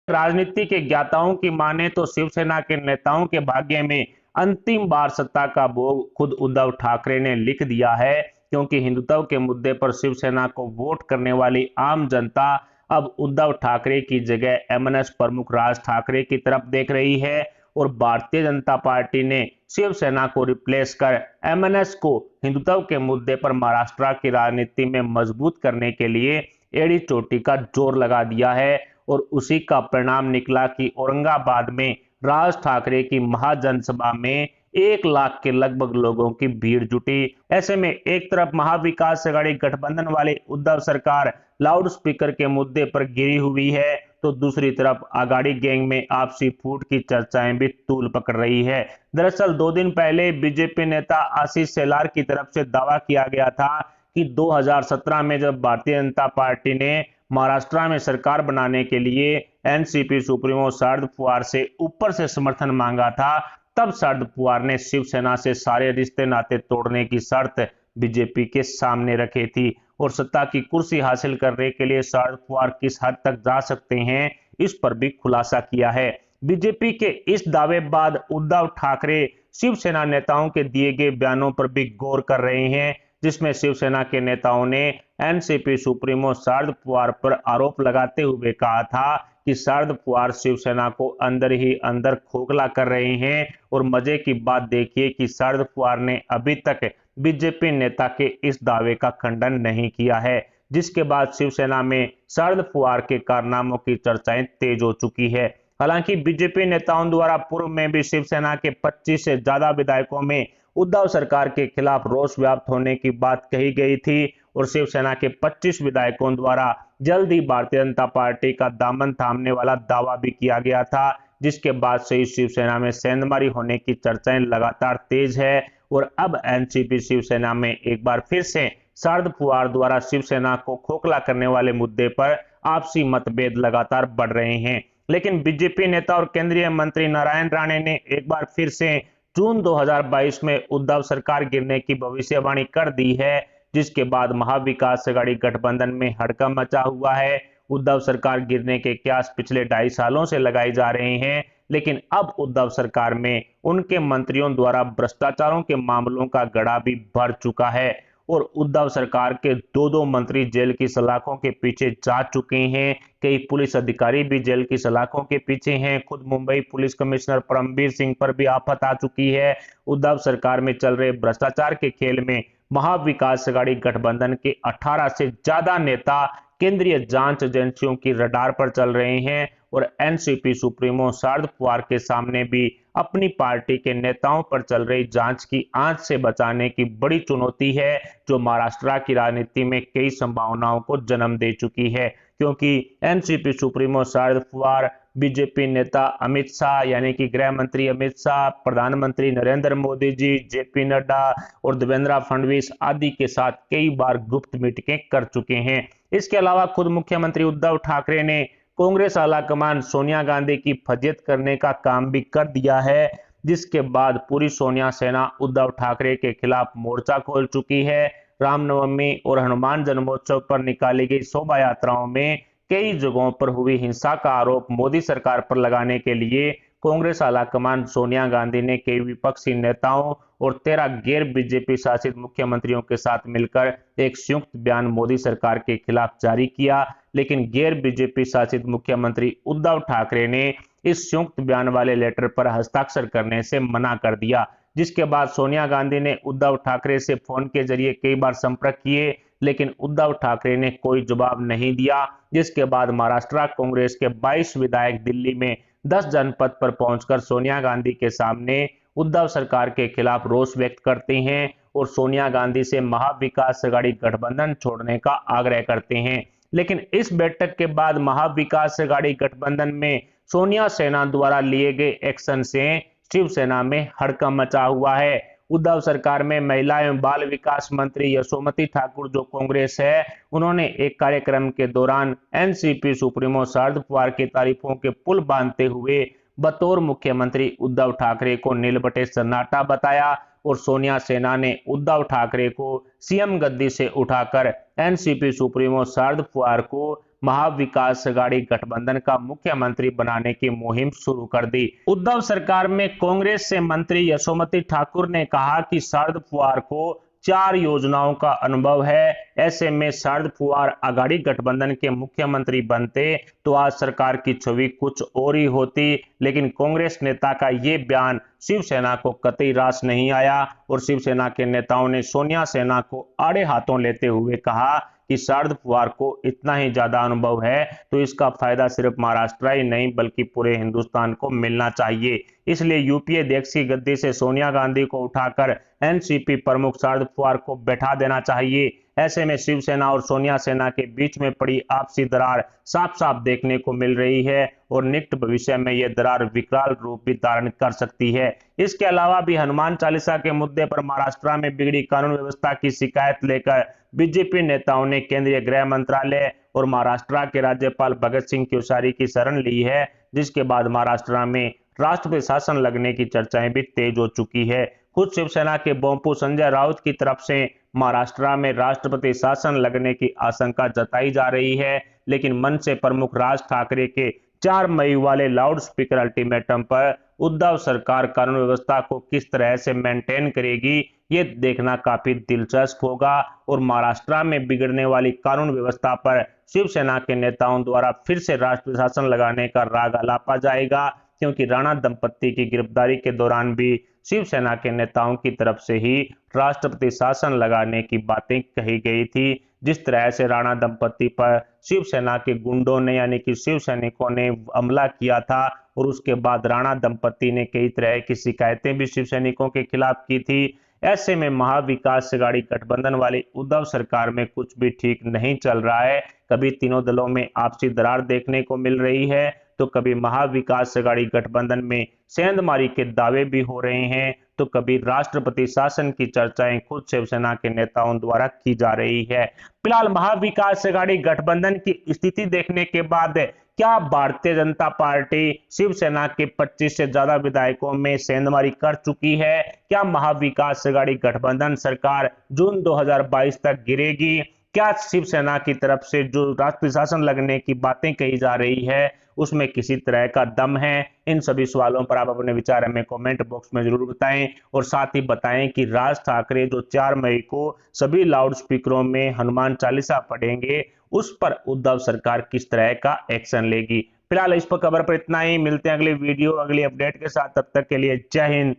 राजनीति के ज्ञाताओं की माने तो शिवसेना के नेताओं के भाग्य में अंतिम बार सत्ता का भोग खुद उद्धव ठाकरे ने लिख दिया है, क्योंकि हिंदुत्व के मुद्दे पर शिवसेना को वोट करने वाली आम जनता अब उद्धव ठाकरे की जगह एमएनएस प्रमुख राज ठाकरे की तरफ देख रही है और भारतीय जनता पार्टी ने शिवसेना को रिप्लेस कर एमएनएस को हिंदुत्व के मुद्दे पर महाराष्ट्र की राजनीति में मजबूत करने के लिए एड़ी चोटी का जोर लगा दिया है और उसी का परिणाम निकला कि औरंगाबाद में राज ठाकरे की महाजनसभा में 1 लाख के लगभग लोगों की भीड़ जुटी। ऐसे में एक तरफ महाविकास अघाड़ी गठबंधन वाली उद्धव सरकार लाउड स्पीकर के मुद्दे पर गिरी हुई है, तो दूसरी तरफ अघाड़ी गैंग में आपसी फूट की चर्चाएं भी तूल पकड़ रही है। दरअसल 2 दिन पहले बीजेपी नेता आशीष शेलार की तरफ से दावा किया गया था कि 2017 में जब भारतीय जनता पार्टी ने महाराष्ट्र में सरकार बनाने के लिए एनसीपी सुप्रीमो शरद पवार से ऊपर से समर्थन मांगा था, तब शरद पवार ने शिवसेना से सारे रिश्ते नाते तोड़ने की शर्त बीजेपी के सामने रखी थी और सत्ता की कुर्सी हासिल करने के लिए शरद पवार किस हद तक जा सकते हैं, इस पर भी खुलासा किया है। बीजेपी के इस दावे बाद उद्धव ठाकरे शिवसेना नेताओं के दिए गए बयानों पर भी गौर कर रहे हैं, जिसमें शिवसेना के नेताओं ने एनसीपी सुप्रीमो शरद पवार पर आरोप लगाते हुए कहा था कि शरद पवार शिवसेना को अंदर ही अंदर खोखला कर रहे हैं। और मजे की बात देखिए कि शरद पवार ने अभी तक बीजेपी नेता के इस दावे का खंडन नहीं किया है, जिसके बाद शिवसेना में शरद पवार के कारनामों की चर्चाएं तेज हो चुकी है। हालांकि बीजेपी नेताओं द्वारा पूर्व में भी शिवसेना के 25 से ज्यादा विधायकों में उद्धव सरकार के खिलाफ रोष व्याप्त होने की बात कही गई थी और शिवसेना के 25 विधायकों द्वारा जल्द ही भारतीय जनता पार्टी का दामन थामने वाला दावा भी किया गया था, जिसके बाद से ही शिवसेना में सेंधमारी होने की चर्चाएं लगातार तेज है। और अब एनसीपी शिवसेना में एक बार फिर से शरद पवार द्वारा शिवसेना को खोखला करने वाले मुद्दे पर आपसी मतभेद लगातार बढ़ रहे हैं। लेकिन बीजेपी नेता और केंद्रीय मंत्री नारायण राणे ने एक बार फिर से जून 2022 में उद्धव सरकार गिरने की भविष्यवाणी कर दी है, जिसके बाद महाविकास अघाड़ी गठबंधन में हड़कंप मचा हुआ है। उद्धव सरकार गिरने के कयास पिछले 2.5 सालों से लगाए जा रहे हैं, लेकिन अब उद्धव सरकार में उनके मंत्रियों द्वारा भ्रष्टाचारों के मामलों का गड़ा भी भर चुका है और उद्धव सरकार के 2 मंत्री जेल की सलाखों के पीछे जा चुके हैं। कई पुलिस अधिकारी भी जेल की सलाखों के पीछे हैं। खुद मुंबई पुलिस कमिश्नर परमबीर सिंह पर भी आफत आ चुकी है। उद्धव सरकार में चल रहे भ्रष्टाचार के खेल में महाविकास अघाड़ी गठबंधन के 18 से ज्यादा नेता केंद्रीय जांच एजेंसियों की रडार पर चल रहे हैं और एनसीपी सुप्रीमो शरद पवार के सामने भी अपनी पार्टी के नेताओं पर चल रही जांच की आंच से बचाने की बड़ी चुनौती है, जो महाराष्ट्र की राजनीति में कई संभावनाओं को जन्म दे चुकी है। क्योंकि NCP supremo Sharad Pawar, BJP नेता अमित शाह यानी कि गृह मंत्री अमित शाह, प्रधानमंत्री नरेंद्र मोदी जी, जेपी नड्डा और देवेंद्र फडणवीस आदि के साथ कई बार गुप्त मीटिंगें कर चुके हैं। इसके अलावा खुद मुख्यमंत्री उद्धव ठाकरे ने कांग्रेस आलाकमान सोनिया गांधी की फजीहत करने का काम भी कर दिया है, जिसके बाद पूरी सोनिया सेना उद्धव ठाकरे के खिलाफ मोर्चा खोल चुकी है। रामनवमी और हनुमान जन्मोत्सव पर निकाली गई शोभा यात्राओं में कई जगहों पर हुई हिंसा का आरोप मोदी सरकार पर लगाने के लिए कांग्रेस आलाकमान सोनिया गांधी ने कई विपक्षी नेताओं और 13 गैर बीजेपी शासित मुख्यमंत्रियों के साथ मिलकर एक संयुक्त बयान मोदी सरकार के खिलाफ जारी किया। लेकिन गैर बीजेपी शासित मुख्यमंत्री उद्धव ठाकरे ने इस संयुक्त बयान वाले लेटर पर हस्ताक्षर करने से मना कर दिया, जिसके बाद सोनिया गांधी ने उद्धव ठाकरे से फोन के जरिए कई बार संपर्क किए, लेकिन उद्धव ठाकरे ने कोई जवाब नहीं दिया। जिसके बाद महाराष्ट्र कांग्रेस के 22 विधायक दिल्ली में 10 जनपद पर पहुंचकर सोनिया गांधी के सामने उद्धव सरकार के खिलाफ रोष व्यक्त करते हैं और सोनिया गांधी से महाविकास अघाड़ी गठबंधन छोड़ने का आग्रह करते हैं। लेकिन इस बैठक के बाद महाविकास अघाड़ी गठबंधन में सोनिया सेना द्वारा लिए गए एक्शन से शिवसेना में हड़कंप मचा हुआ है। उद्धव सरकार में महिला एवं बाल विकास मंत्री यशोमती ठाकुर जो कांग्रेस है, उन्होंने एक कार्यक्रम के दौरान एनसीपी सुप्रीमो शरद पवार की तारीफों के पुल बांधते हुए बतौर मुख्यमंत्री उद्धव ठाकरे को नीलबटे सन्नाटा बताया। और सोनिया सेना ने उद्धव ठाकरे को सीएम गद्दी से उठाकर एनसीपी सुप्रीमो शरद पवार को महाविकास अघाड़ी गठबंधन का मुख्यमंत्री बनाने की मुहिम शुरू कर दी। उद्धव सरकार में कांग्रेस से मंत्री यशोमती ठाकुर ने कहा कि शरद पवार को 4 योजनाओं का अनुभव है। ऐसे में शरद पवार अघाड़ी गठबंधन के मुख्यमंत्री बनते तो आज सरकार की छवि कुछ और ही होती, लेकिन कांग्रेस नेता का ये बयान शिवसेना को कतई रास नहीं आया और शिवसेना के नेताओं ने सोनिया सेना को आड़े हाथों लेते हुए कहा कि शरद पवार को इतना ही ज्यादा अनुभव है तो इसका फायदा सिर्फ महाराष्ट्र ही नहीं बल्कि पूरे हिंदुस्तान को मिलना चाहिए। इसलिए यूपीए अध्यक्ष की गद्दी से सोनिया गांधी को उठाकर एनसीपी प्रमुख शरद पवार को बैठा देना चाहिए। ऐसे में शिवसेना और सोनिया सेना के बीच में पड़ी आपसी दरार साफ साफ देखने को मिल रही है और निकट भविष्य में यह दरार विकराल रूप भी धारण कर सकती है। इसके अलावा भी हनुमान चालीसा के मुद्दे पर महाराष्ट्र में बिगड़ी कानून व्यवस्था की शिकायत लेकर बीजेपी नेताओं ने केंद्रीय गृह मंत्रालय और महाराष्ट्र के राज्यपाल भगत सिंह कोश्यारी की शरण ली है, जिसके बाद महाराष्ट्र में राष्ट्रपति शासन लगने की चर्चाएं भी तेज हो चुकी है। खुद शिवसेना के बोंपू संजय राउत की तरफ से महाराष्ट्र में राष्ट्रपति शासन लगने की आशंका जताई जा रही है, लेकिन मन से प्रमुख राज ठाकरे के 4 मई वाले लाउड स्पीकर अल्टीमेटम पर उद्धव सरकार कानून व्यवस्था को किस तरह से मेंटेन करेगी ये देखना काफी दिलचस्प होगा और महाराष्ट्र में बिगड़ने वाली कानून व्यवस्था पर शिवसेना के नेताओं द्वारा फिर से राष्ट्रपति शासन लगाने का राग अलापा जाएगा, क्योंकि राणा दंपत्ति की गिरफ्तारी के दौरान भी शिवसेना के नेताओं की तरफ से ही राष्ट्रपति शासन लगाने की बातें कही गई थी। जिस तरह से राणा दंपत्ति पर शिवसेना के गुंडों ने यानी कि शिव सैनिकों ने हमला किया था और उसके बाद राणा दंपत्ति ने कई तरह की शिकायतें भी शिव सैनिकों के खिलाफ की थी। ऐसे में महाविकास अघाड़ी गठबंधन वाली उद्धव सरकार में कुछ भी ठीक नहीं चल रहा है। कभी तीनों दलों में आपसी दरार देखने को मिल रही है तो कभी महाविकास अघाड़ी गठबंधन में सेंधमारी के दावे भी हो रहे हैं, तो कभी राष्ट्रपति शासन की चर्चाएं खुद शिवसेना के नेताओं द्वारा की जा रही है। फिलहाल महाविकास अघाड़ी गठबंधन की स्थिति देखने के बाद क्या भारतीय जनता पार्टी शिवसेना के 25 से ज्यादा विधायकों में सेंधमारी कर चुकी है? क्या महाविकास अघाड़ी गठबंधन सरकार जून 2022 तक गिरेगी? क्या शिवसेना की तरफ से जो राष्ट्रीय शासन लगने की बातें कही जा रही है उसमें किसी तरह का दम है? इन सभी सवालों पर आप अपने विचार हमें कमेंट बॉक्स में जरूर बताएं और साथ ही बताएं कि राज ठाकरे जो 4 मई को सभी लाउड स्पीकरों में हनुमान चालीसा पढ़ेंगे उस पर उद्धव सरकार किस तरह का एक्शन लेगी। फिलहाल इस पर खबर पर इतना ही, मिलते हैं अगली वीडियो अगली अपडेट के साथ, तब तक के लिए जय हिंद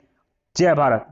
जय भारत।